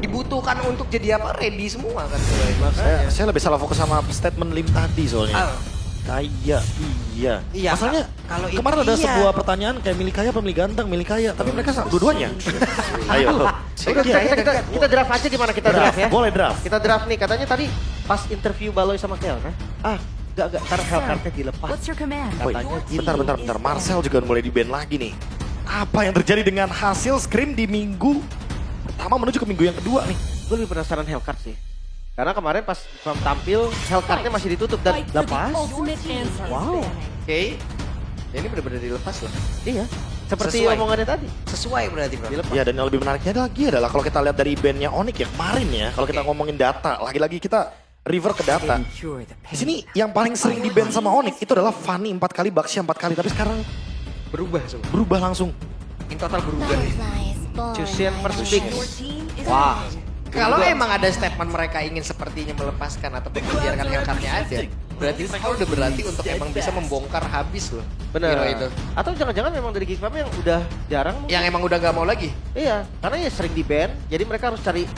dibutuhkan untuk jadi apa ready semua kan. Makanya. Saya lebih salah fokus sama statement Lim tadi soalnya. Kaya, iya. Iya, Masalahnya kalau itu kemarin ada iya. sebuah pertanyaan kayak milih kaya apa milih ganteng, milih kaya. Tapi mereka dua-duanya. Ayo. Kita draft aja gimana kita draft ya? Boleh draft. Kita draft nih, katanya tadi pas interview Baloy sama Kel kan? Enggak, ntar Hellcard-nya dilepas. What's your command? Woi, Katanya gini. bentar. Marcel juga mulai di-ban lagi nih. Apa yang terjadi dengan hasil scrim di minggu pertama menuju ke minggu yang kedua nih? Gue lebih penasaran Hellcard sih. Karena kemarin pas From tampil, Hellcard-nya masih ditutup dan Fight for the lepas. ultimate answer. Wow. Oke. Ya, ini benar-benar dilepas loh. Iya, seperti Sesuai. omongannya tadi. Sesuai berarti bro. Dilepas. Ya, dan yang lebih menariknya lagi adalah kalau kita lihat dari bandnya Onyx ya kemarin ya, kalau kita ngomongin data, lagi-lagi kita river ke data. Di sini yang paling sering di ban sama Onyx itu adalah Fanny 4 kali, Baxia 4 kali, tapi sekarang Berubah semua. berubah langsung. In total berubah. Chusean first pick. Your team is Wah. Kalau emang ada statement mereka ingin sepertinya melepaskan atau membiarkan Hellcard-nya ada, berarti itu udah berarti untuk emang bisa membongkar habis loh. Bener. Hero itu. Atau jangan-jangan memang dari Geekfam yang udah jarang. Yang emang udah gak mau lagi. Iya, karena ya sering di ban, jadi mereka harus cari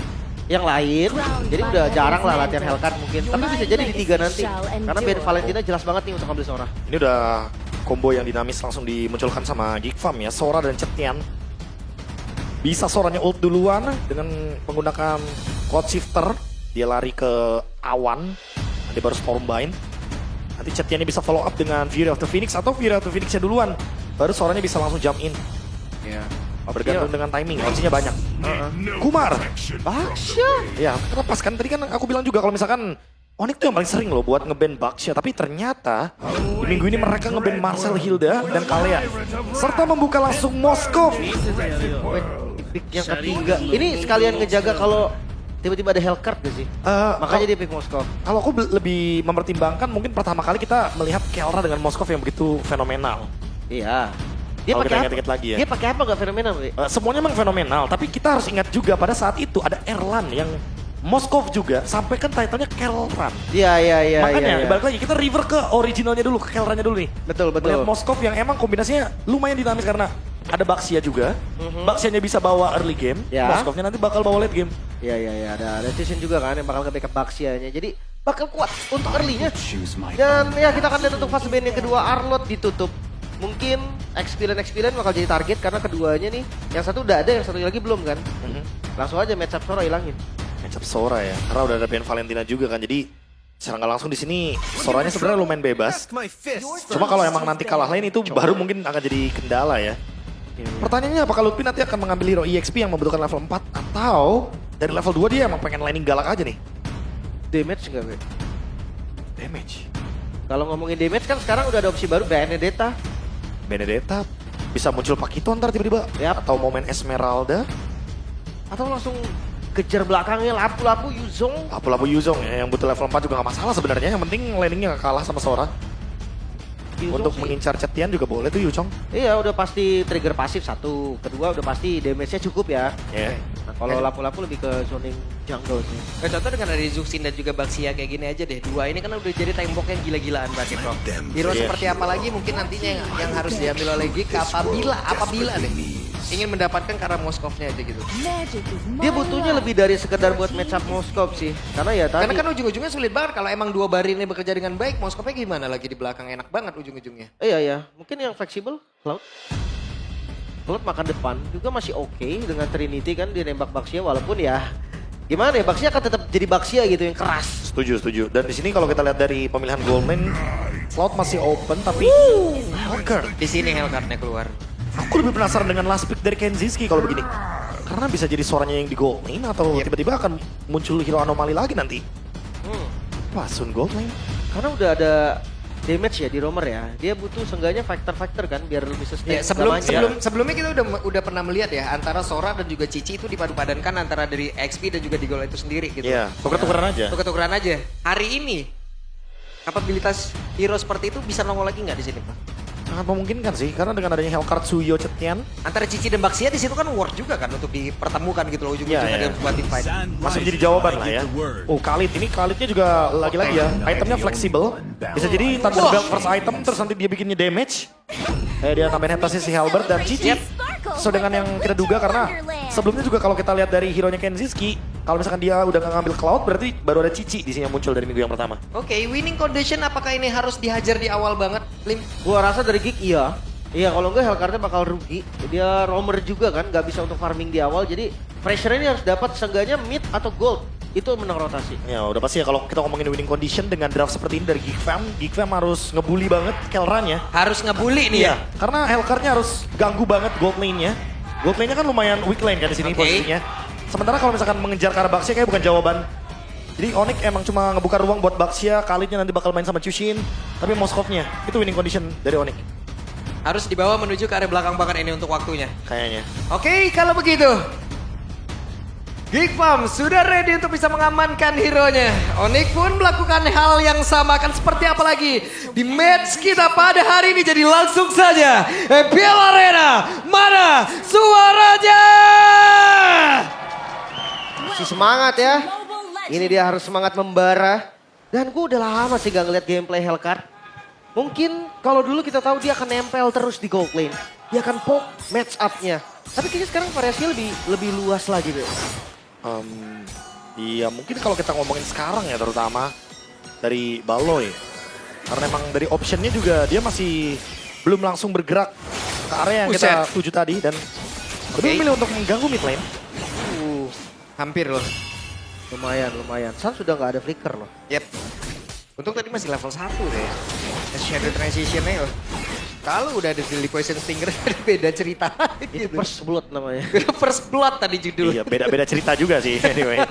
yang lain. Jadi udah jarang lah latihan Hellcard mungkin. Tapi bisa jadi di 3 nanti. Karena ban Valentina jelas banget nih untuk ambil Sora. Ini udah combo yang dinamis langsung dimunculkan sama Geekfam ya, Sora dan Cetian. Bisa Soranya ult duluan dengan menggunakan Cloud Shifter. Dia lari ke awan, nanti baru Stormbind. Nanti Cetiannya bisa follow up dengan Fury of the Phoenix atau Fury of the Phoenix-nya duluan. Baru Soranya bisa langsung jump in. Iya. Bergantung dengan timing, opsinya banyak. Kumar. Baxia. Ya, terlepas kan tadi kan aku bilang juga kalau misalkan Onyx tuh yang paling sering loh buat ngeband Baxia, tapi ternyata di minggu ini mereka ngeband Marcel Hilda dan Kalea serta membuka langsung Moskov. Pick yang ketiga. Ini sekalian ngejaga kalau tiba-tiba ada Hellcard gak sih? Makanya dia pick Moskov. Kalau aku lebih mempertimbangkan mungkin pertama kali kita melihat Kelra dengan Moskov yang begitu fenomenal. Iya. Dia Kalau pakai kita apa? ingat-ingat lagi ya. Dia pakai apa gak fenomenal, Wi? Semuanya memang fenomenal, tapi kita harus ingat juga pada saat itu ada Erlan yang Moskov juga sampai kan title-nya Kelran. Iya. Makanya balik lagi kita river ke originalnya dulu, ke Kelrannya dulu nih. Betul. Melihat Moskov yang emang kombinasinya lumayan dinamis karena ada Baxia juga. Baxianya bisa bawa early game, Ya. Moskovnya nanti bakal bawa late game. Iya. Ada Chusean juga kan yang bakal nge-backup Baxianya. Jadi bakal kuat untuk early-nya. Dan ya kita akan lihat untuk fase ban yang kedua, Arlot ditutup. Mungkin Experience bakal jadi target karena keduanya nih, yang satu udah ada, yang satu lagi belum kan. Langsung aja matchup Sora hilangin. Matchup Sora ya, karena udah ada Ben Valentina juga kan, jadi secara nggak langsung di sini Soranya sebenarnya lumayan bebas. Cuma kalau emang nanti kalah lane itu baru mungkin akan jadi kendala ya. Pertanyaannya apakah Lutfi nanti akan mengambil hero EXP yang membutuhkan level 4 atau dari level 2 dia emang pengen laning galak aja nih? Damage enggak, Wi? Damage. Kalau ngomongin damage kan sekarang udah ada opsi baru, Benedetta. Benedetta bisa muncul Pakito ntar tiba-tiba. Yap. Atau momen Esmeralda. Atau langsung kejar belakangnya lapu-lapu Yuzong. Lapu-lapu Yuzong ya, yang butuh level 4 juga gak masalah sebenarnya. Yang penting laningnya gak kalah sama Sora. Yuzong Untuk sih. mengincar Cetian juga boleh tuh Yuzong. Iya udah pasti trigger pasif satu. Kedua udah pasti damage-nya cukup ya. Ya. Nah, kalau lapu-lapu lebih ke zoning jungle sih. Contoh dengan ada Zuxin dan juga Baxia kayak gini aja deh. Dua ini kan udah jadi tembok yang gila-gilaan berarti bro. Hero Iya. seperti apa lagi mungkin nantinya yang harus diambil oleh Geek apabila deh ingin mendapatkan karena Moskovnya aja gitu. Dia butuhnya lebih dari sekedar buat match up Moskov sih. Karena ya tadi. Karena kan ujung-ujungnya sulit banget kalau emang dua bar ini bekerja dengan baik, Moskovnya gimana lagi di belakang enak banget ujung-ujungnya. Iya. Mungkin yang fleksibel Cloud. Cloud makan depan juga masih oke dengan Trinity kan dia nembak Baxia walaupun ya gimana ya Baxia akan tetap jadi Baxia gitu yang keras. Setuju. Dan di sini kalau kita lihat dari pemilihan Goldman, Cloud masih open tapi Hellcard. Di sini Hellcard-nya keluar. Aku lebih penasaran dengan last pick dari Kenziski kalau begini. Karena bisa jadi Soranya yang di Goldman atau tiba-tiba akan muncul hero anomali lagi nanti. Wah, Sun Goldman. Karena udah ada damage ya di Romer ya. Dia butuh seenggaknya factor kan biar lebih sustain. Ya, sebelumnya kita udah pernah melihat ya antara Sora dan juga Cici itu dipadu-padankan antara dari XP dan juga di Gold itu sendiri gitu. Iya, tuker-tukeran aja. Tuker-tukeran aja. Hari ini kapabilitas hero seperti itu bisa nongol lagi nggak di sini, Pak? Sangat memungkinkan sih, karena dengan adanya Hellcard, Suyo, Cetian, Antara Cici dan Baxia di situ kan worth juga kan untuk dipertemukan gitu loh ujung-ujungnya Iya. dia harus buat team fight. masih menjadi jawaban lah ya. Oh, Khalidnya juga lagi-lagi ya, itemnya fleksibel. Bisa jadi Thunderbelt first item, terus nanti dia bikinnya damage. Dia tambahin hetasnya si Halberd dan Cici. So dengan yang kita duga karena sebelumnya juga kalau kita lihat dari hero-nya Kenziski, Kalau misalkan dia udah nggak ngambil Cloud, berarti baru ada Cici di sini yang muncul dari minggu yang pertama. Oke, winning condition apakah ini harus dihajar di awal banget, Lim? Gua rasa dari Geek iya. Iya, kalau enggak Hellcard bakal rugi. Dia roamer juga kan, nggak bisa untuk farming di awal. Jadi pressure ini harus dapat seenggaknya mid atau gold. Itu menang rotasi. Ya udah pasti ya kalau kita ngomongin winning condition dengan draft seperti ini dari Geekfam harus ngebully banget Kelranya. Harus ngebully nih ya. Karena Hellcard-nya harus ganggu banget gold lane-nya. Gold lane-nya kan lumayan weak lane kan di sini posisinya. Sementara kalau misalkan mengejar ke arah Baxia kayak bukan jawaban. Jadi Onyx emang cuma ngebuka ruang buat Baxia, Khalidnya nanti bakal main sama Chushin. Tapi Moskovnya itu winning condition dari Onyx. Harus dibawa menuju ke area belakang bahkan ini untuk waktunya. Kayaknya. Oke, kalau begitu. Geekfam sudah ready untuk bisa mengamankan hero-nya. Onyx pun melakukan hal yang sama. Akan seperti apa lagi di match kita pada hari ini. Jadi langsung saja. MPL Arena, mana suaranya? Masih semangat ya. Ini dia harus semangat membara. Dan gue udah lama sih gak ngeliat gameplay Hellcard. Mungkin kalau dulu kita tahu dia akan nempel terus di gold lane. Dia akan poke match up-nya. Tapi kayaknya sekarang variasinya lebih luas lagi deh. Iya mungkin kalau kita ngomongin sekarang ya terutama dari Baloy. Karena emang dari optionnya juga dia masih belum langsung bergerak ke area yang kita tuju tadi. Dan lebih memilih untuk mengganggu mid lane. Hampir loh. Lumayan. San sudah nggak ada flicker loh. Yep. Untung tadi masih level 1 deh. Shadow transition-nya loh. Kalau udah ada Deadly Poison Stinger, beda cerita. Itu First Blood namanya. First Blood tadi judul. Iya beda cerita juga sih anyway.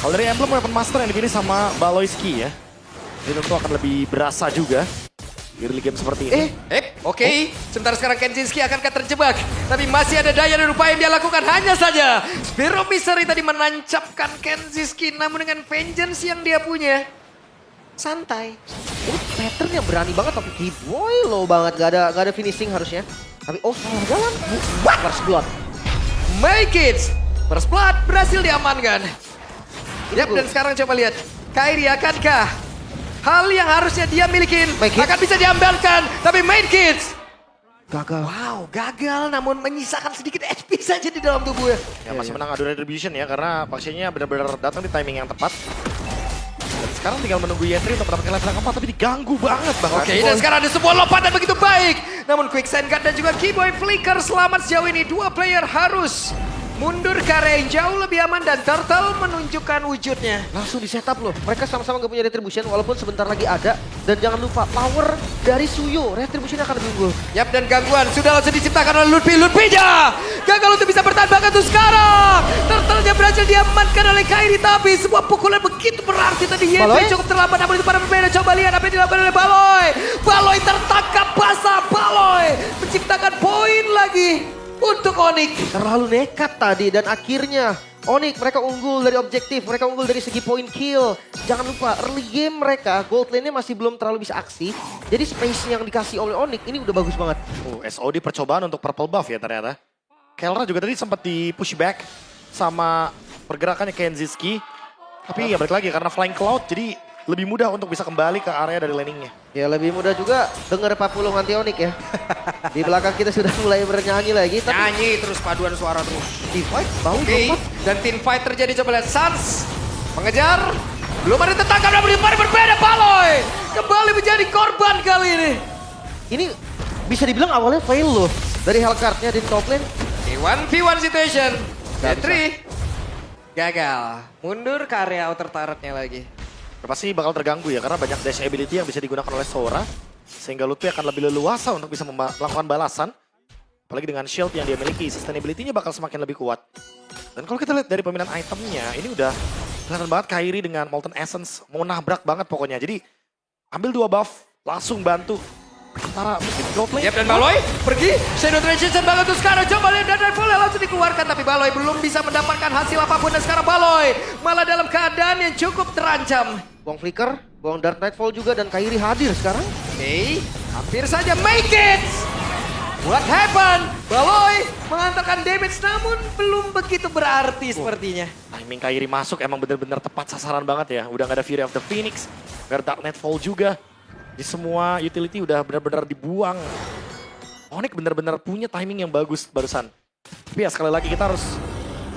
Kalau dari emblem Weapon Master yang dipilih sama Baloyski ya. Ini tentu akan lebih berasa juga di early game seperti ini. Oke. Sementara sekarang Kenzinski akankah terjebak. Tapi masih ada daya dan upaya yang dia lakukan. Hanya saja Spear of Misery tadi menancapkan Kenzinski. Namun dengan vengeance yang dia punya, santai. Ini patternnya berani banget tapi Keyboy low banget. Gak ada finishing harusnya. Tapi salah jalan. First Blood. Make it. First Blood berhasil diamankan. Yap, dan sekarang coba lihat. Kairi akankah hal yang harusnya dia milikin akan bisa diambilkan. Tapi Main Kids gagal. Wow, gagal namun menyisakan sedikit HP saja di dalam tubuhnya. Ya masih menang adu retribution ya karena Baxia-nya benar-benar datang di timing yang tepat. Dan sekarang tinggal menunggu Yetri untuk mendapatkan level yang keempat tapi diganggu banget bahkan. Oke, dan sekarang ada sebuah lompatan begitu baik. Namun Quicksand Guard dan juga Keyboy Flicker selamat sejauh ini. Dua player harus mundur ke area yang jauh lebih aman dan Turtle menunjukkan wujudnya. Langsung di setup loh. Mereka sama-sama gak punya retribution walaupun sebentar lagi ada. Dan jangan lupa power dari Suyo. Retribution akan lebih unggul. Yap, dan gangguan sudah langsung diciptakan oleh Ludwig-nya. Gagal untuk bisa bertahan bahkan tuh sekarang. Turtle-nya berhasil diamankan oleh Kairi. Tapi sebuah pukulan begitu berarti tadi. Yetri cukup terlambat namun itu pada berbeda. Coba lihat apa yang dilakukan oleh Baloy. Baloy tertangkap basah. Baloy menciptakan poin lagi untuk Onyx. Terlalu nekat tadi dan akhirnya Onyx mereka unggul dari objektif, mereka unggul dari segi point kill. Jangan lupa early game mereka gold lane-nya masih belum terlalu bisa aksi. Jadi space yang dikasih oleh Onyx ini udah bagus banget. SOD percobaan untuk purple buff ya ternyata. Kelra juga tadi sempat di push back sama pergerakannya Kenzinski. Tapi ya balik lagi karena flying cloud jadi lebih mudah untuk bisa kembali ke area dari landingnya. Ya lebih mudah juga denger papulung anti Onyx ya. Di belakang kita sudah mulai bernyanyi lagi. Tapi Nyanyi terus paduan suara terus. Teamfight bau Oke, lompat. dan teamfight terjadi. Coba lihat Sans mengejar. Belum ada tertangkap namun di berbeda. Baloy kembali menjadi korban kali ini. Ini bisa dibilang awalnya fail loh. Dari Hellcard-nya di top lane. Di 1v1 situation. Gak Yetri gagal. Mundur ke area outer turret-nya lagi. Pasti bakal terganggu ya karena banyak dash ability yang bisa digunakan oleh Sora. Sehingga Ludwig akan lebih leluasa untuk bisa melakukan balasan. Apalagi dengan shield yang dia miliki, sustainability-nya bakal semakin lebih kuat. Dan kalau kita lihat dari pemilihan itemnya, ini udah kelihatan banget Kairi dengan Molten Essence mau nabrak banget pokoknya. Jadi ambil 2 buff, langsung bantu. Antara mungkin gold lane. Yap, dan Baloy pergi. Shadow Transition banget tuh sekarang. Coba lihat dan Volley langsung dikeluarkan. Tapi Baloy belum bisa mendapatkan hasil apapun. Dan sekarang Baloy malah dalam keadaan yang cukup terancam. Buang Flicker, buang Dark Nightfall juga dan Kairi hadir sekarang. Oke, hampir saja make it. What happened? Baloy mengantarkan damage namun belum begitu berarti sepertinya. Timing Kairi masuk emang bener-bener tepat sasaran banget ya. Udah gak ada Fury of the Phoenix, gak ada Dark Nightfall juga. Di semua utility udah benar-benar dibuang. Onyx benar-benar punya timing yang bagus barusan. Tapi ya sekali lagi kita harus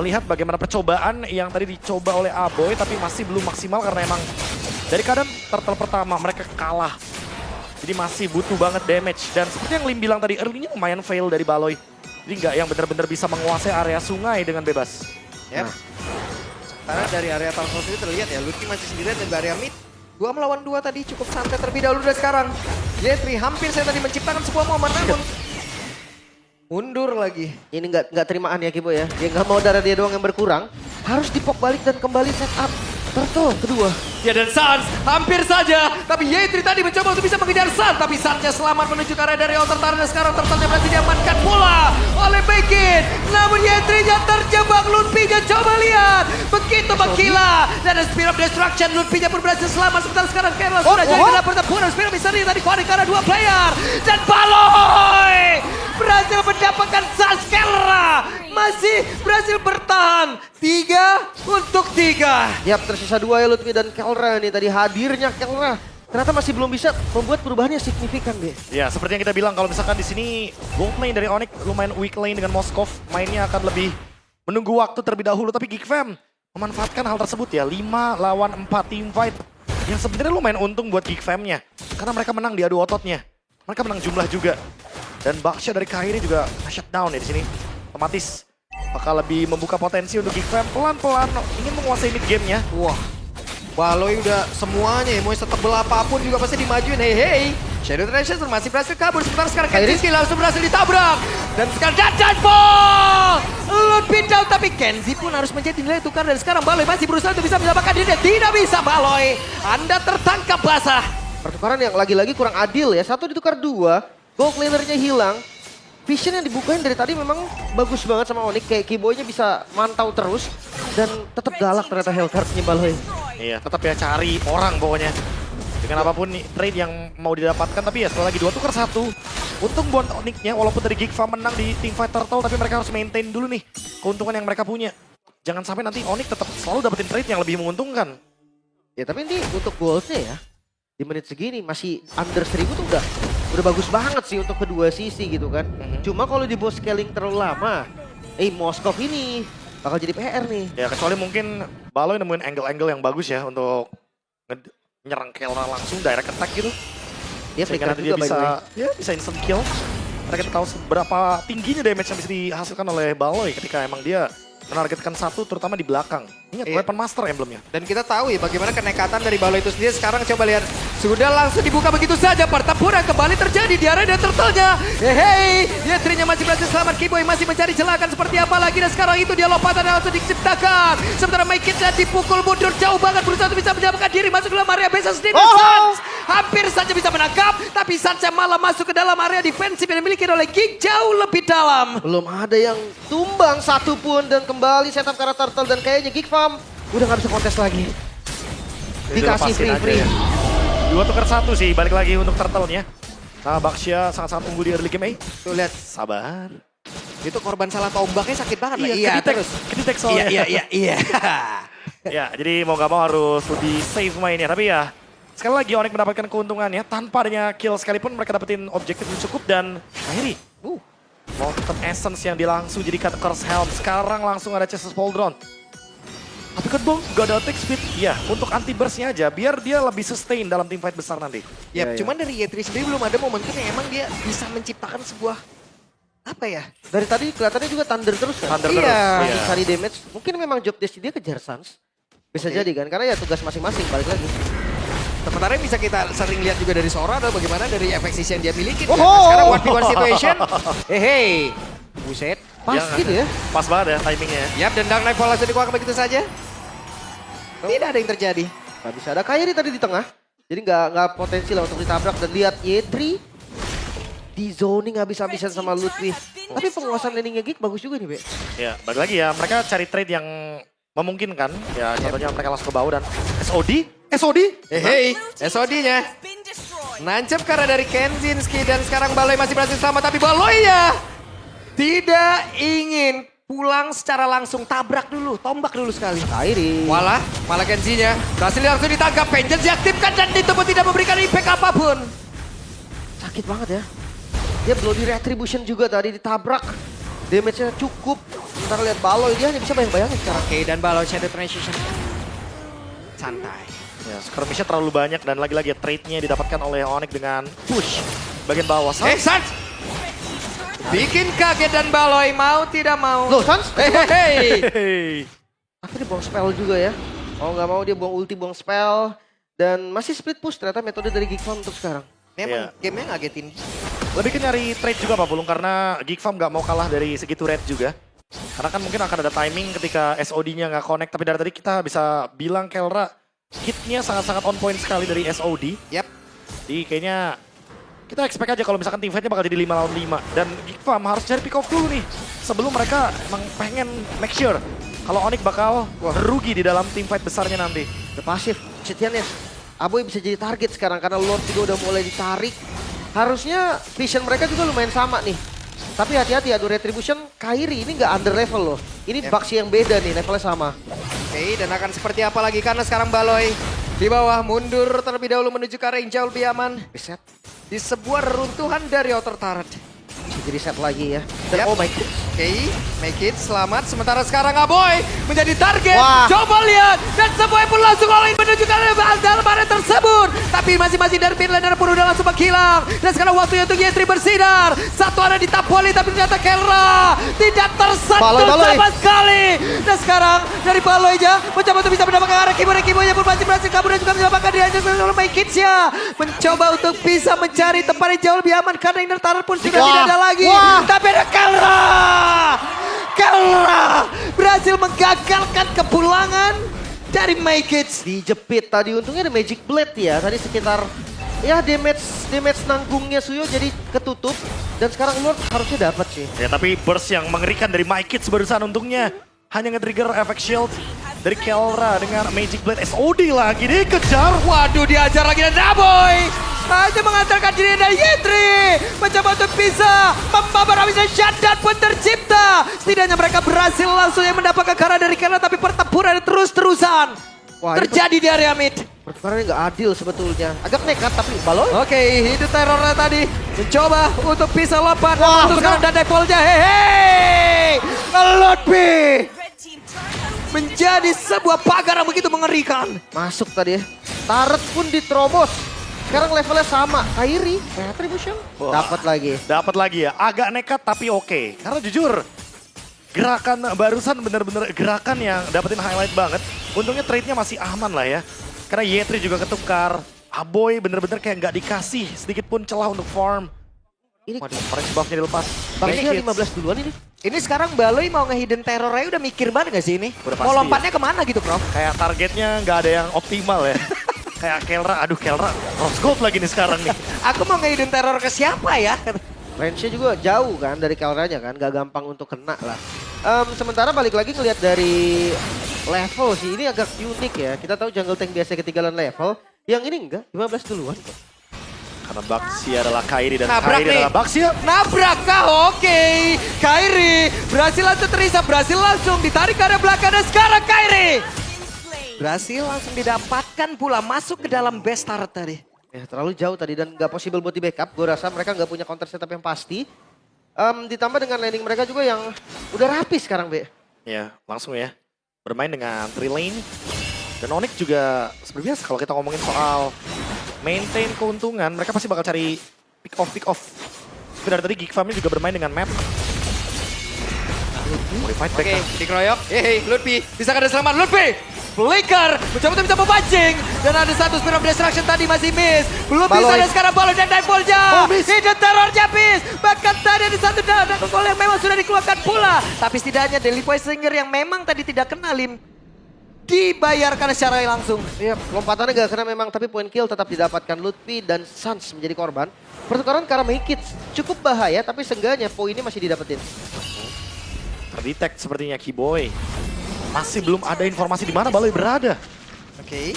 melihat bagaimana percobaan yang tadi dicoba oleh Aboy tapi masih belum maksimal karena emang dari keadaan turtle pertama mereka kalah. Jadi masih butuh banget damage dan seperti yang Lim bilang tadi early-nya lumayan fail dari Baloy. Jadi nggak yang benar-benar bisa menguasai area sungai dengan bebas. Yep. Karena dari area Tarkov ini terlihat ya, Lutfi masih sendirian dan di area mid. 2 melawan 2 tadi cukup santai terlebih dahulu dan sekarang. Yetri hampir saya tadi menciptakan sebuah momen namun mundur lagi. Ini nggak terimaan ya Kibo ya. Dia nggak mau darah dia doang yang berkurang. Harus dipok balik dan kembali set up. Turtle kedua. Ya dan Sans hampir saja. Tapi Yetri tadi mencoba untuk bisa mengejar Sans. Tapi Sansnya selamat menuju ke area dari Altar Taran. Dan sekarang Turtle-nya berhasil diamankan pula oleh Bekin. Namun Yetrinya terjebak. Lutfi-nya coba lihat. Begitu menggila. Dan ada Spear of Destruction. Lutfi-nya pun berhasil selamat. Sebentar sekarang Kerala sudah jadi dalam pertempuran. Spear of Destruction tadi connect karena 2 player. Dan Baloy berhasil mendapatkan Sans. Kerala masih berhasil bertahan. 3 untuk 3. Yap, tersisa 2 ya Lutfi dan Kelra nih. Tadi hadirnya Kelra ternyata masih belum bisa membuat perubahannya signifikan deh. Ya seperti yang kita bilang kalau misalkan di sini gold lane dari Onyx lumayan weak lane dengan Moskov mainnya akan lebih menunggu waktu terlebih dahulu tapi Geekfam memanfaatkan hal tersebut ya 5 lawan 4 team fight yang sebenarnya lumayan untung buat Geekfam-nya karena mereka menang di adu ototnya. Mereka menang jumlah juga dan Baksha dari Kairi juga shutdown ya di sini. Otomatis bakal lebih membuka potensi untuk Geekfam pelan-pelan ingin menguasai mid game-nya. Wah, Baloy udah semuanya ya, mau setebel apapun juga pasti dimajuin. Hei. Shadow Treasure masih berhasil kabur. Sebentar sekarang Kenzie langsung berhasil ditabrak. Dan sekarang Dadan Ball! Lutfi down tapi Kenzie pun harus menjadi nilai tukar. Dan sekarang Baloy masih berusaha untuk bisa mendapatkan dirinya. Tidak bisa Baloy. Anda tertangkap basah. Pertukaran yang lagi-lagi kurang adil ya. 1 ditukar 2, gold laner-nya hilang. Vision yang dibukain dari tadi memang bagus banget sama Onyx. Kayak Keyboy-nya bisa mantau terus. Dan tetap galak ternyata Hellcard-nya Baloy. Iya, tetap ya cari orang pokoknya. Dengan apapun nih trade yang mau didapatkan, tapi ya setelah lagi 2 tukar 1. Untung buat Onyx-nya, walaupun dari Geekfam menang di Teamfight Turtle, tapi mereka harus maintain dulu nih keuntungan yang mereka punya. Jangan sampai nanti Onyx tetap selalu dapetin trade yang lebih menguntungkan. Ya tapi ini untuk goalsnya ya, di menit segini masih under 1000 tuh udah bagus banget sih untuk kedua sisi gitu kan. Cuma kalau di boss scaling terlalu lama, Moskov ini bakal jadi PR nih. Ya kecuali mungkin Baloy nemuin angle-angle yang bagus ya untuk nyerang Kelra langsung direct attack gitu. Dia sehingga nanti dia bisa instant kill. Karena kita tahu seberapa tingginya damage yang bisa dihasilkan oleh Baloy ketika emang dia menargetkan satu terutama di belakang. Ingat Weapon Master emblemnya. Dan kita tahu ya bagaimana kenekatan dari Baloy itu sendiri. Sekarang coba lihat. Sudah langsung dibuka begitu saja. Pertempuran kembali terjadi di area dan Turtle-nya. Hei, Yetrinya masih berhasil selamat. Keyboy masih mencari celakan seperti apa lagi. Dan sekarang itu dia lompatan yang langsung diciptakan. Sementara Maikitnya dipukul mundur jauh banget. Berusaha untuk bisa menyelamatkan diri. Masuk ke dalam area base sendiri. Sans hampir saja bisa menangkap. Tapi Sans malah masuk ke dalam area defensif yang dimiliki oleh Geek jauh lebih dalam. Belum ada yang tumbang satu pun. Dan kembali setup karena Turtle. Dan kayaknya Geekfam udah gak bisa kontes lagi. Dikasih free-free. 2 tukar 1 sih, balik lagi untuk Turtle-nya. Nah, Baksha sangat-sangat unggul di early game. Tuh lihat. Sabar. Itu korban salah tombaknya sakit banget lah. Iya, kedetek soalnya. Iya. Ya, jadi mau gak mau harus lebih safe mainnya. Tapi ya, sekali lagi Onyx mendapatkan keuntungannya. Tanpa adanya kill sekalipun mereka dapetin objektif yang cukup dan akhirnya. Molten Essence yang dia langsung jadi cut Curse Helm. Sekarang langsung ada Chassis Pauldron. Tapi kan Bang, gak ada attack speed. Ya, untuk anti burst-nya aja, biar dia lebih sustain dalam team fight besar nanti. Ya, cuman dari Yetri sendiri belum ada momentum yang emang dia bisa menciptakan sebuah, apa ya? Dari tadi kelihatannya juga thunder terus kan? Thunder terus, iya. Cari damage. Mungkin memang job desk dia kejar Sans. Bisa jadi kan, karena ya tugas masing-masing balik lagi. Sementara yang bisa kita sering lihat juga dari Sora adalah bagaimana dari efek sisi yang dia miliki. Sekarang 1v1 situation. Hei. Buset. Pas gitu ya. Pas banget ya timingnya. Yap, dan Dark Nightfall langsung dikeluarkan begitu saja. Tidak ada yang terjadi. Gak bisa ada Kairi tadi di tengah. Jadi nggak potensi lah untuk ditabrak. Dan lihat Yetri di zoning habis-habisan sama Lutfi. Tapi penguasaan landingnya Geek bagus juga nih, Be. Ya, balik lagi ya. Mereka cari trade yang memungkinkan. Ya, contohnya mereka langsung ke bawah dan SOD. Hei, SOD-nya. Nancep karena dari Kenzinski dan sekarang Baloy masih berhasil selamat. Tapi Baloy ya tidak ingin pulang secara langsung, tabrak dulu, tombak dulu sekali. Kairi. Malah Kenzinya berhasil langsung ditangkap, Vengeance diaktifkan dan itu pun tidak memberikan impact apapun. Sakit banget ya. Dia bloody retribution juga tadi ditabrak. Damage-nya cukup. Sementara lihat Baloy dia hanya bisa bayang-bayangin sekarang. Oke, dan Baloy Shadow Transition. Santai. Ya, skirmishnya terlalu banyak dan lagi-lagi trade-nya didapatkan oleh Onyx dengan push bagian bawah. Sans! Bikin kaget dan Baloy mau tidak mau. Loh, Sans? Hehehe. Hey. Tapi dia buang spell juga ya. Oh nggak mau dia buang ulti, buang spell. Dan masih split push ternyata metode dari Geek Farm untuk sekarang. Memang gamenya ngagetin. Lebih ke nyari trade juga Pak Pulung karena Geek Farm nggak mau kalah dari segitu red juga. Karena kan mungkin akan ada timing ketika SOD-nya nggak connect. Tapi dari tadi kita bisa bilang Kelra hitnya sangat-sangat on point sekali dari SOD. Yap. Jadi kayaknya kita expect aja kalau misalkan team fight-nya bakal jadi 5 lawan 5. Dan Geek Farm harus cari pick off dulu nih. Sebelum mereka emang pengen make sure kalau Onyx bakal rugi di dalam team fight besarnya nanti. Udah pasif, Cetiannya. Aboy bisa jadi target sekarang karena Lord juga udah mulai ditarik. Harusnya vision mereka juga lumayan sama nih. Tapi hati-hati, adu Retribution, Kairi ini nggak under level loh. Ini Baxi yang beda nih, levelnya sama. Oke, dan akan seperti apa lagi karena sekarang Baloy di bawah mundur terlebih dahulu menuju ke arah yang jauh lebih aman. Reset, Di sebuah reruntuhan dari outer turret. bisa jadi reset lagi ya. Dan Yap. oh my god. Oke, make it, selamat. Sementara sekarang Aboy menjadi target. Wah. Coba lihat. Dan semuanya pun langsung all-in menuju ke dalam area tersebut. Tapi masing-masing dari midlaner pun udah langsung menghilang. Dan sekarang waktunya untuk Yetri bersinar. Satu ada di Tapoli tapi ternyata Kelra tidak tersentuh Baloy. sama sekali. Dan sekarang dari Baloy aja mencoba untuk bisa mendapatkan arah Kibo-nya pun masih berhasil kabur dan juga menyelamatkan dia oleh Maikitsya. Mencoba untuk bisa mencari tempat yang jauh lebih aman karena inner turret pun sudah tidak ada lagi. Tapi ada Kelra berhasil menggagalkan kepulangan dari Maikits. Dijepit tadi, untungnya ada Magic Blade ya. Tadi sekitar ya damage nanggungnya Suyo jadi ketutup. Dan sekarang Lord harusnya dapat sih. Ya tapi burst yang mengerikan dari My Kids barusan untungnya hanya nge-trigger efek shield dari Kelra dengan Magic Blade. SOD lagi dikejar. Waduh, diajar lagi dan Aboy hanya mengantarkan diri dari Yetri. Mencoba untuk bisa membabar habisnya shutdown pun tercipta. Setidaknya mereka berhasil langsung yang mendapatkan karena dari Kelra. Tapi pertempuran terus-terusan Wah, terjadi di area mid. Pertukarannya nggak adil sebetulnya. Agak nekat tapi Baloy. Oke, itu terornya tadi. Mencoba untuk bisa lompat. Wah, Untuk sekarang benar. dan Defolnya. Hehehe. Lutfi menjadi sebuah pagar yang begitu mengerikan. Masuk tadi ya. Turret pun diterobos. Sekarang levelnya sama. Kairi, Retribution. Wah. Dapat lagi. Dapat lagi ya. Agak nekat tapi oke. Karena jujur gerakan barusan bener-bener gerakan yang dapetin highlight banget. Untungnya trade-nya masih aman lah ya. Karena Yetri juga ketukar. Aboy bener-bener kayak nggak dikasih sedikit pun celah untuk farm. Ini Waduh, orange buff-nya dilepas. Baxi Maikits. 15 duluan ini. Ini sekarang Baloy mau nge-hidden terror aja udah mikir banget gak sih ini? Udah Mau pasti lompatnya kemana gitu, Prof? Kayak targetnya nggak ada yang optimal ya. Kayak Kelra, aduh Kelra, Rose Gold lagi nih sekarang nih. Aku mau nge-hidden terror ke siapa ya? Range-nya juga jauh kan dari Kelranya kan. Gak gampang untuk kena lah. Sementara balik lagi ngelihat dari level sih. Ini agak unik ya. Kita tahu jungle tank biasa ketinggalan level. Yang ini enggak, 15 duluan kok. Karena Baxi adalah Kairi dan Nabrak Kairi nih. adalah Baxi. Nabrak kah? Oke. Kairi berhasil langsung terisap, berhasil langsung ditarik ke arah belakang dan sekarang Kairi berhasil langsung didapatkan pula masuk ke dalam base turret tadi. Ya terlalu jauh tadi dan nggak possible buat di backup. Gue rasa mereka nggak punya counter setup yang pasti. Ditambah dengan landing mereka juga yang udah rapi sekarang, Be. Ya, langsung ya. Bermain dengan 3 lane. Dan Onyx juga seperti biasa kalau kita ngomongin soal maintain keuntungan, mereka pasti bakal cari pick off. Tapi dari tadi Geek Farm-nya juga bermain dengan map. Modified back. Oke, dikeroyok. Hehe, Lutfi bisa kada selamat. Lutfi flicker, mencoba untuk bisa memancing. Dan ada satu Spirit of Destruction tadi masih miss. Belum bisa Baloy. dan sekarang Baloy dan Dive-Nya. Hidden terrornya miss. Bahkan tadi ada satu gol yang memang sudah dikeluarkan pula. Tapi setidaknya Daily Singer yang memang tadi tidak kena Lim dibayarkan secara langsung. Iya, lompatannya gak kena memang, tapi point kill tetap didapatkan. Lutfi dan Sans menjadi korban. Pertukaran karena Maikits cukup bahaya, tapi seenggaknya poinnya masih didapetin. Terdetect sepertinya Keyboy. Masih belum ada informasi di mana Baloy berada. Oke.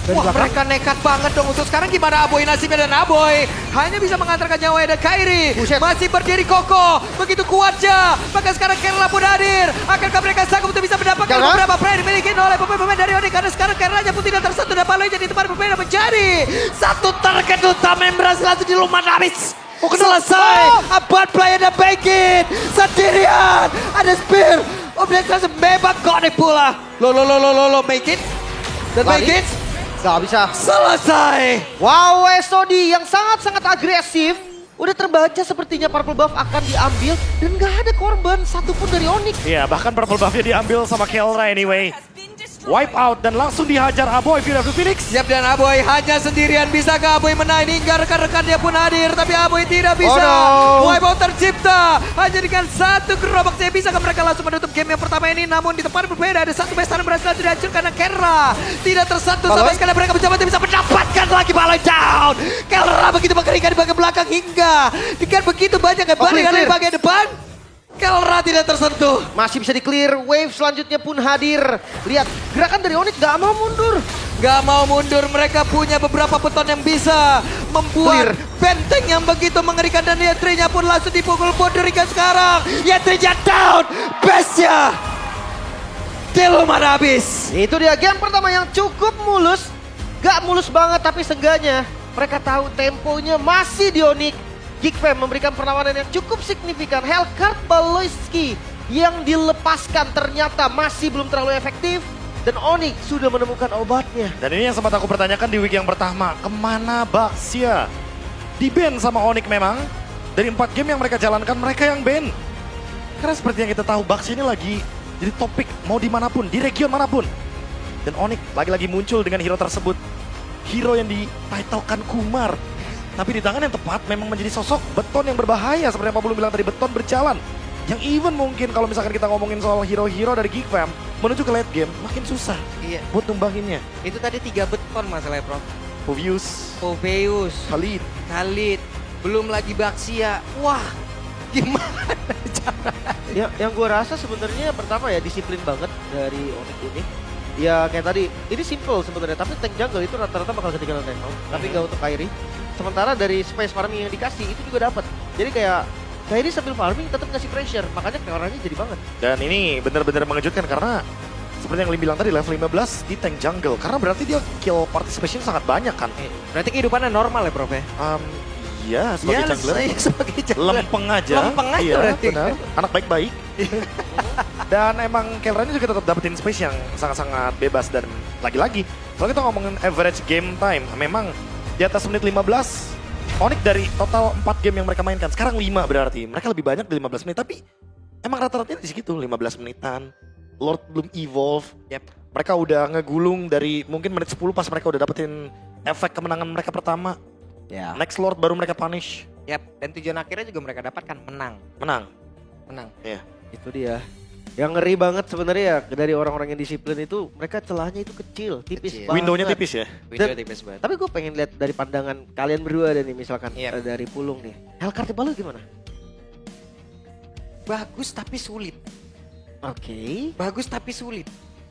Dari Wah, belakang. mereka nekat banget dong. Untuk sekarang gimana Aboy nasibnya, dan Aboy hanya bisa mengantarkan nyawa dan Kairi. Buset. Masih berdiri kokoh. Begitu kuatnya. Maka sekarang Kelra pun hadir. Akankah mereka sanggup untuk bisa mendapatkan Kelra? beberapa play dimiliki oleh pemain-pemain dari Onyx. Karena sekarang Kelranya pun tidak tersentuh dan Baloy jadi tempat berbeda menjadi satu target utama yang berhasil langsung dilumat habis. Selesai. Abad play ada Begin. Sendirian. Ada Spear. Objek membebak Connect pula. Lo, make it. Dan Lari. Begin. Gak bisa. Selesai. Wow, SOD yang sangat-sangat agresif. Udah terbaca sepertinya purple buff akan diambil dan gak ada korban satupun dari Onyx. Iya, bahkan purple buff-nya diambil sama Kelra anyway. Wipe out dan langsung dihajar Aboy Fear of the Phoenix. Siap dan Aboy hanya sendirian. Bisakah Aboy menang hingga rekan-rekannya pun hadir. Tapi Aboy tidak bisa. Oh no. Wipeout tercipta. Hanya dengan satu gerobak saja bisakah mereka langsung menutup game yang pertama ini. Namun di tempat berbeda ada satu besar yang berhasil dihancurkan karena Kelra tidak tersentuh sama sekali. Mereka mencoba untuk bisa mendapatkan lagi Baloi down. Kelra begitu mengerikan di bagian belakang hingga dengan begitu banyak kembali dari bagian depan. Kelra tidak tersentuh. Masih bisa di clear, wave selanjutnya pun hadir. Lihat, gerakan dari Onyx gak mau mundur. Gak mau mundur, mereka punya beberapa beton yang bisa membuat benteng yang begitu mengerikan. Dan Yetrinya pun langsung dipukul Bodrika sekarang. Yetrinya down, bestnya Diluman habis. Itu dia game pertama yang cukup mulus. Gak mulus banget tapi seenggaknya mereka tahu temponya masih di Onyx. Geekfam memberikan perlawanan yang cukup signifikan. Hellcard Baloyski yang dilepaskan ternyata masih belum terlalu efektif. Dan Onyx sudah menemukan obatnya. Dan ini yang sempat aku pertanyakan di week yang pertama. Kemana Baxia? Di-ban sama Onyx memang. Dari 4 game yang mereka jalankan, mereka yang ban. Karena seperti yang kita tahu, Baxia ini lagi jadi topik mau dimanapun, di region manapun. Dan Onyx lagi-lagi muncul dengan hero tersebut. Hero yang dititlekan Kumar. Tapi di tangan yang tepat memang menjadi sosok beton yang berbahaya. Seperti yang Pak Bulu bilang tadi, beton berjalan. Yang even mungkin kalau misalkan kita ngomongin soal hero-hero dari Geekfam menuju ke late game, makin susah buat numbanginnya. Itu tadi 3 beton masalahnya, Prof. Povius, Poveus, Khalid. belum lagi Baxia. Wah, gimana cara? Yang gue rasa sebenarnya pertama ya disiplin banget dari Onyx ini. Ya kayak tadi, ini simple sebenarnya. Tapi tank jungle itu rata-rata bakal ketinggalan level. Tapi gak untuk Kairi. Sementara dari space farming yang dikasih itu juga dapat. Jadi kayak Kairi sambil farming tetap ngasih pressure. Makanya keorangnya jadi banget. Dan ini benar-benar mengejutkan karena seperti yang Lim bilang tadi, level 15 di tank jungle. Karena berarti dia kill participation sangat banyak kan. Berarti kehidupannya normal ya, Prof ya? Iya, sebagai jungler. Sebagai jungler. Lempeng aja. Lempeng aja iya, berarti. benar. Anak baik-baik. Dan emang Kelranya juga tetap dapetin space yang sangat-sangat bebas. Dan lagi-lagi, kalau kita ngomongin average game time, memang di atas menit 15, Onyx dari total 4 game yang mereka mainkan, sekarang 5 berarti. Mereka lebih banyak di 15 menit, tapi emang rata-ratanya di segitu, 15 menitan. Lord belum evolve. Mereka udah ngegulung dari mungkin menit 10 pas mereka udah dapetin efek kemenangan mereka pertama. Ya. Next Lord baru mereka punish. Dan tujuan akhirnya juga mereka dapatkan menang. Menang. Iya. Itu dia. Yang ngeri banget sebenarnya ya dari orang-orang yang disiplin itu mereka celahnya itu kecil, tipis banget. Windownya tipis ya. Video tipis banget. Tapi gue pengen lihat dari pandangan kalian berdua dan nih misalkan Yep. dari Pulung nih. Hellcard Baloi gimana? Bagus tapi sulit. Oke. Bagus tapi sulit.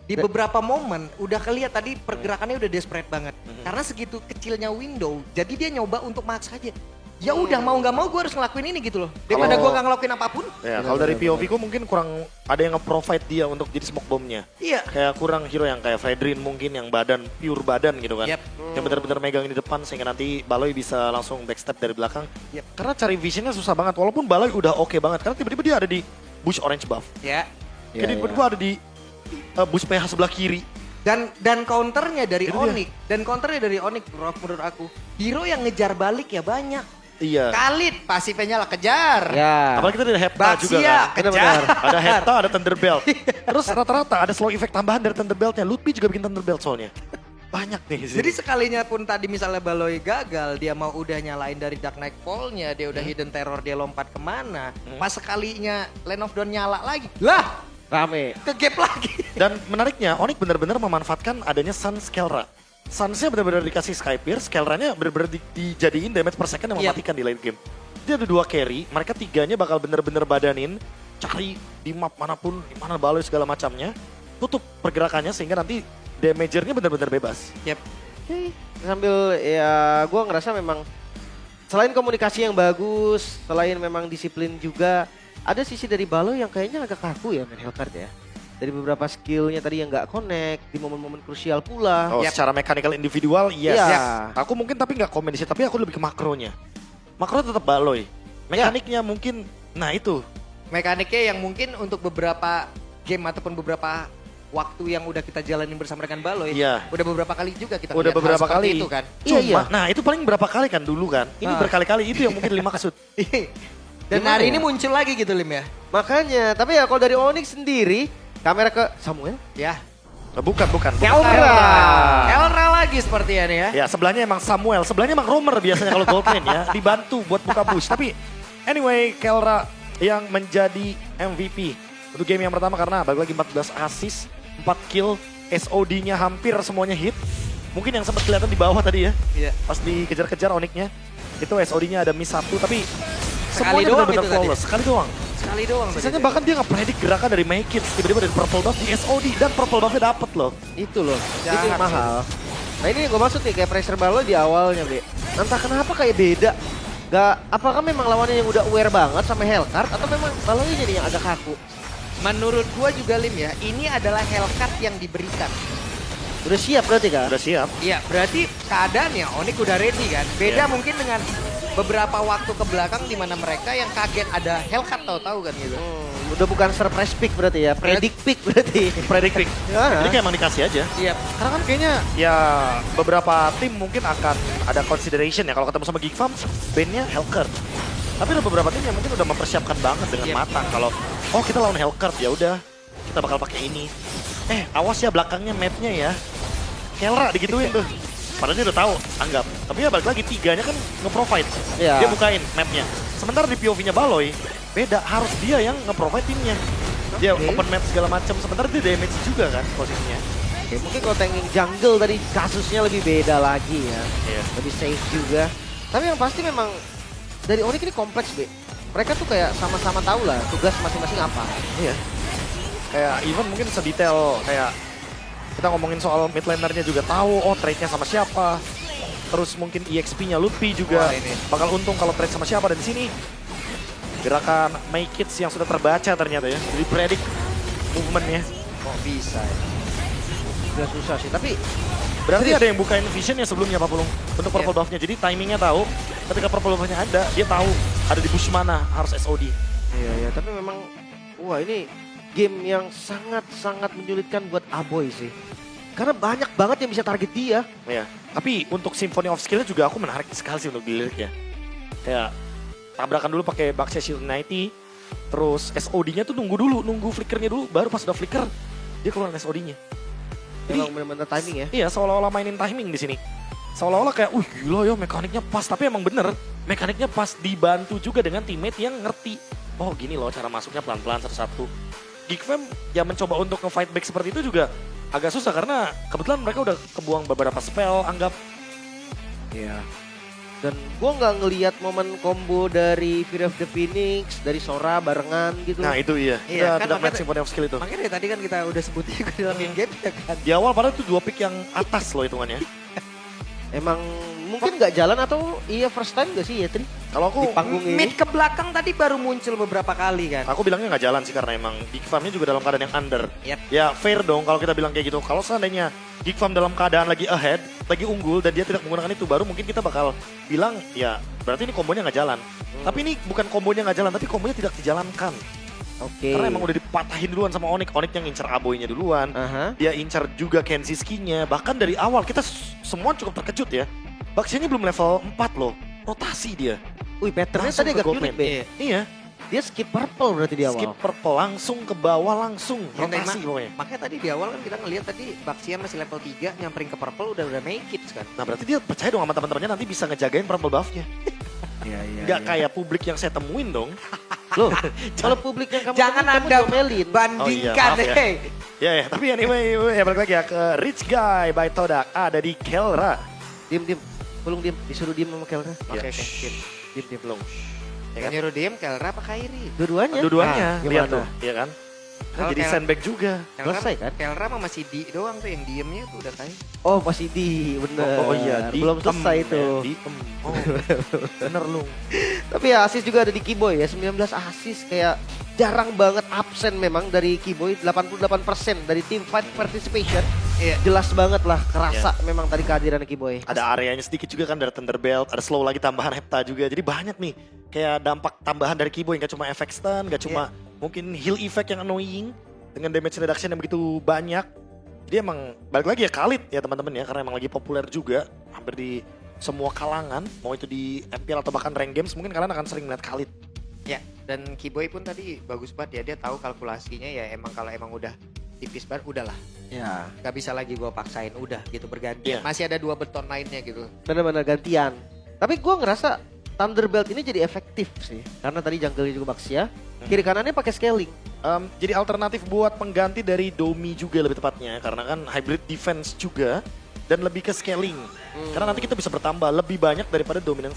Di beberapa momen udah kelihatan tadi pergerakannya udah desperate banget. Karena segitu kecilnya window, jadi dia nyoba untuk maksa aja. Ya udah mau nggak mau gue harus ngelakuin ini gitu loh. Daripada gue nggak ngelakuin apapun. Ya, kalau dari POV ku mungkin kurang ada yang nge-provide dia untuk jadi smoke bomb-nya. Iya. Kayak kurang hero yang kayak Fredrin mungkin yang badan, pure badan gitu kan. Yep. Yang benar-benar megangin di depan sehingga nanti Baloi bisa langsung backstep dari belakang. Yep. Karena cari visionnya susah banget. Walaupun Baloi udah oke banget. Karena tiba-tiba dia ada di bush orange buff. Ya. Jadi tiba-tiba ada di bush PH sebelah kiri. Dan counternya dari Itu dia. Onyx. Dan counternya dari Onyx menurut aku. Hero yang ngejar balik ya banyak. Iya. Khalid pasifnya lah kejar. Ya. Apalagi kita ada Hepta juga Baxia kan. kejar. Ada Hepta, ada Thunderbelt. Terus rata-rata ada slow effect tambahan dari Thunderbeltnya. Lutfi juga bikin Thunderbelt soalnya. Banyak nih. di sini. Jadi sekalinya pun tadi misalnya Baloi gagal, dia mau udah nyalain dari Dark Nightfall-nya, dia udah hidden terror, dia lompat kemana. Pas sekalinya Land of Dawn nyala lagi, lah Rame. ke gap lagi. Dan menariknya, Onyx benar-benar memanfaatkan adanya Sun Skelra. Sunsnya benar-benar dikasih Sky Pierce, Skelranya benar-benar dijadiin damage per second yang mematikan di late game. Dia ada 2 carry, mereka 3-nya bakal benar-benar badanin, cari di map manapun, di mana Baloi segala macamnya, tutup pergerakannya sehingga nanti damagernya benar-benar bebas. Oke. Sambil ya gue ngerasa memang selain komunikasi yang bagus, selain memang disiplin juga, ada sisi dari Baloi yang kayaknya agak kaku ya main Hellcard ya. Dari beberapa skillnya tadi yang nggak connect, di momen-momen krusial pula. Oh, secara mechanical individual, yes. Iya. Aku mungkin tapi nggak komen di situ, tapi aku lebih ke makronya. makro tetap Baloy. Mekaniknya mungkin, nah itu. Mekaniknya yang mungkin untuk beberapa game ataupun beberapa waktu yang udah kita jalanin bersama dengan Baloy, Iya. udah beberapa kali juga kita Udah melihat hal beberapa seperti kali. itu kan. Cuma, nah itu paling berapa kali kan dulu kan. Ini Ah. berkali-kali itu yang mungkin dimaksud. Dan Gimana hari ya? ini muncul lagi gitu Lim ya. Makanya, tapi ya kalau dari Onyx sendiri, kamera ke Samuel. Ya. Bukan. Kelra lagi sepertinya nih ya. Ya sebelahnya emang Samuel, sebelahnya emang Romer biasanya kalau gold lane ya. Dibantu buat buka boost. Tapi anyway, Kelra yang menjadi MVP untuk game yang pertama karena balik lagi 14 assist, 4 kill, SOD-nya hampir semuanya hit. Mungkin yang sempat kelihatan di bawah tadi ya. Iya. Pas dikejar-kejar Onyx-nya. Itu SOD-nya ada miss 1 tapi Sekali semuanya doang benar-benar itu tadi. flawless. Sekali doang. Sekali doang. Sisanya tadi. bahkan dia nge-predict gerakan dari Make It. Tiba-tiba dari purple buff di SOD dan purple buff-nya dapet loh. Itu loh, itu Jahat yang mahal. Nah ini gue maksud nih kayak pressure Baloy di awalnya, Be. Entah kenapa kayak beda. Gak, apakah memang lawannya yang udah aware banget sama Hellcard atau memang Baloy-nya nih yang agak kaku? Menurut gua juga Lim ya, ini adalah Hellcat yang diberikan. Udah siap berarti kan? Udah siap. Iya, berarti keadaannya Onyx udah ready kan. Beda Iya. mungkin dengan beberapa waktu ke belakang di mana mereka yang kaget ada Hellcat tahu-tahu kan gitu. Udah bukan surprise pick berarti ya, predict pick berarti. Predict pick. Ya. Jadi kayak emang dikasih aja. Iya. Karena kan kayaknya ya beberapa tim mungkin akan ada consideration ya kalau ketemu sama Geek Farm, bandnya Hellcurt. Tapi ada beberapa tim yang mungkin udah mempersiapkan banget dengan Yep. matang kalau oh kita lawan Hellcurt ya udah kita bakal pakai ini. Awas ya belakangnya mapnya ya. Kelra digituin tuh. Padahal dia udah tahu, anggap. Tapi ya balik lagi tiganya kan nge-provide. Iya. Dia bukain mapnya. Sementara di POV-nya Baloy beda, harus dia yang nge-provide timnya. Dia Oke. open map segala macam. Sementara dia damage juga kan posisinya. Oke, mungkin kalau tanking jungle tadi kasusnya lebih beda lagi ya. Iya. Lebih safe juga. Tapi yang pasti memang dari Onyx ini kompleks, Be. Mereka tuh kayak sama-sama tahu lah tugas masing-masing apa. Iya. Kayak even mungkin sedetail kayak kita ngomongin soal mid laner-nya juga tahu oh trade-nya sama siapa. Terus mungkin EXP-nya Lutfi juga Wah, ini. bakal untung kalau trade sama siapa dan di sini gerakan Make It yang sudah terbaca ternyata ya. Jadi predict movement-nya. Kok bisa ya? Udah susah sih, tapi Berarti serius. ada yang bukain vision-nya sebelumnya Pak Pulung untuk purple Iya. buff-nya. Jadi timingnya tahu ketika purple buff-nya ada, dia tahu ada di bush mana harus SOD. iya, tapi memang wah ini game yang sangat-sangat menyulitkan buat Aboy sih. Karena banyak banget yang bisa target dia. Ya, tapi untuk Symphony of Skill-nya juga aku menarik sekali sih untuk dilirik ya. Kayak tabrakan dulu pakai Baxia Shield 90, terus SOD-nya tuh nunggu flickernya dulu, baru pas udah flicker dia keluar SOD-nya. Jadi Memang benar-benar timing ya. iya seolah-olah mainin timing di sini. Seolah-olah kayak, gila ya mekaniknya pas, tapi emang bener mekaniknya pas dibantu juga dengan teammate yang ngerti. Oh gini loh cara masuknya pelan-pelan satu-satu. Geek Fam yang mencoba untuk nge-fight back seperti itu juga agak susah karena kebetulan mereka udah kebuang beberapa spell anggap. Iya. Dan gua nggak ngelihat momen combo dari Fear of the Phoenix, dari Sora barengan gitu. Nah itu iya, Iya, kan tidak match makanya- Symphony of Skill itu. Makanya dari tadi kan kita udah sebutin juga di dalam in-game ya kan. Di awal padahal itu 2 pick yang atas loh hitungannya. Emang mungkin nggak jalan atau iya first time gak sih ya Tri? Kalau aku Di panggung ini. Mid ke belakang tadi baru muncul beberapa kali kan. Aku bilangnya nggak jalan sih karena emang Geek Farm-nya juga dalam keadaan yang under. Yep. Ya fair dong kalau kita bilang kayak gitu. Kalau seandainya Geek Farm dalam keadaan lagi ahead, lagi unggul dan dia tidak menggunakan itu, baru mungkin kita bakal bilang ya berarti ini kombonya nggak jalan. Tapi ini bukan kombonya nggak jalan, tapi kombonya tidak dijalankan. Oke. Karena emang udah dipatahin duluan sama Onyx. Onyx yang incar Aboy-nya duluan. Aha. Dia incar juga Kenziski-nya. Bahkan dari awal kita semua cukup terkejut ya. Baxia-nya belum level 4 loh. Rotasi dia. Wih, patternnya Langsung tadi ke agak gold unik, lane. Be. Iya. Dia skip purple berarti di awal. Skip purple langsung ke bawah langsung. Yang Rotasi tema- pokoknya. Makanya tadi di awal kan kita ngelihat tadi Baxia masih level 3 nyamperin ke purple udah make it kan. Nah berarti dia percaya dong sama teman-temannya nanti bisa ngejagain purple buff-nya. Iya, iya. Nggak kayak publik yang saya temuin dong. Loh, kalau publik yang kamu Jangan temuin, Anda kamu diomelin. bandingkan Oh iya, maaf ya. hey. Ya tapi anyway ya balik lagi ya ke Rich Guy by Todak. Ada di Kelra. Diem. Pulung diem, disuruh diem sama Kelra. Oke, Oke. Diem. belum. Ya Yang kan? nyuruh diem Kelra apa Kairi? Dua-duanya. Dua-duanya, Ah, lihat gimana? tuh, ya kan? Nah, Kalau jadi Kelra- sandbag juga. Selesai kan? Kelra mah masih di doang tuh yang diemnya tuh udah Kairi. Oh, masih di, bener. Oh iya, Belum diem, selesai ya, tuh. diem. Oh, bener lu. Tapi ya asis juga ada di Kiboy ya, 19 asis kayak jarang banget absen memang dari Kiboy, 88% dari team fight participation. Iya. jelas banget lah, kerasa memang tadi kehadiran Kiboy. Ada areanya sedikit juga kan dari Thunderbelt, ada slow lagi tambahan Hepta juga. Jadi banyak nih kayak dampak tambahan dari Kiboy, nggak cuma efek stun, nggak cuma mungkin heal effect yang annoying dengan damage reduction yang begitu banyak. Dia emang balik lagi ya Khalid ya teman-teman ya, karena emang lagi populer juga hampir di semua kalangan, mau itu di MPL atau bahkan rank games mungkin kalian akan sering melihat Khalid. Ya, dan Kiboy pun tadi bagus banget ya, dia tahu kalkulasinya ya emang kalau emang udah tipis banget udahlah. Ya, Gak bisa lagi gue paksain, udah gitu bergantian. Iya. Masih ada 2 beton lainnya gitu. benar-benar gantian. Tapi gue ngerasa Thunderbelt ini jadi efektif sih. Karena tadi jungle juga Baxia, kiri kanannya pakai scaling. Jadi alternatif buat pengganti dari Domi juga lebih tepatnya, karena kan hybrid defense juga dan lebih ke scaling. Karena nanti kita bisa bertambah lebih banyak daripada dominance